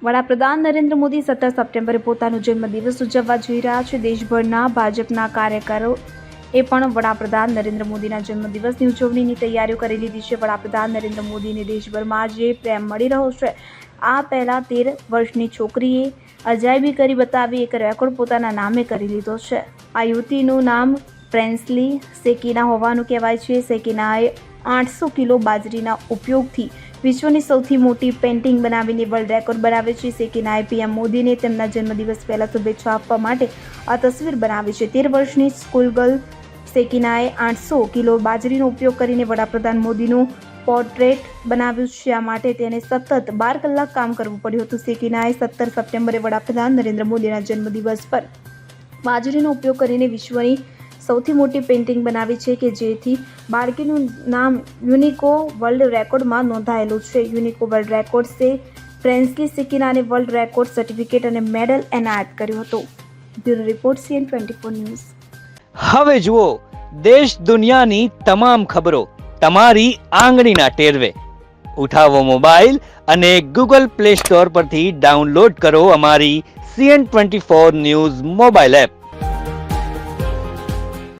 વડાપ્રધાન નરેન્દ્ર મોદી 17 સપ્ટેમ્બરે પોતાનો જન્મદિવસ ઉજવવા જઈ રહ્યા છે. દેશભરના ભાજપના કાર્યકરો એ પણ વડાપ્રધાન નરેન્દ્ર મોદીના જન્મદિવસની ઉજવણીની તૈયારીઓ કરી લીધી છે. વડાપ્રધાન નરેન્દ્ર મોદીને દેશભરમાં જે પ્રેમ મળી રહ્યો છે, આ પહેલા 13 વર્ષની છોકરીએ અજાયબી કરી બતાવી એક રેકોર્ડ પોતાના નામે કરી લીધો છે. આ યુવતીનું નામ પ્રેન્સલી સેકીના હોવાનું કહેવાય છે. સેકીનાએ 800 કિલો બાજરીના ઉપયોગથી વિશ્વની સૌથી મોટી પેઇન્ટિંગ બનાવીને વર્લ્ડ રેકોર્ડ બનાવે છે. સેકીનાએ પીએમ મોદીને તેમના જન્મદિવસ પહેલા શુભેચ્છા આપવા માટે આ તસવીર બનાવી છે. 13 વર્ષની સ્કૂલ ગર્લ સેકીનાએ 800 કિલો બાજરીનો ઉપયોગ કરીને વડાપ્રધાન મોદીનું પોર્ટ્રેટ બનાવ્યું છે. આ માટે તેને સતત 12 કલાક કામ કરવું પડ્યું હતું. સેકીનાએ 17 સપ્ટેમ્બરે વડાપ્રધાન નરેન્દ્ર મોદીના જન્મદિવસ પર બાજરીનો ઉપયોગ કરીને વિશ્વની સૌથી મોટી પેઇન્ટિંગ બનાવી છે કે જેથી બાળકીનું નામ યુનિકો વર્લ્ડ રેકોર્ડમાં નોંધાયેલું છે. યુનિકો વર્લ્ડ રેકોર્ડ્સે પ્રેન્સલી સેકીનાને વર્લ્ડ રેકોર્ડ સર્ટિફિકેટ અને મેડલ એનાયત કર્યો હતો. Bureau report CN24 news. હવે જુઓ દેશ દુનિયાની તમામ ખબરો તમારી આંગળીના ટેરવે. ઉઠાવો મોબાઈલ અને Google Play Store પરથી ડાઉનલોડ કરો અમારી CN24 ન્યૂઝ મોબાઈલ એપ.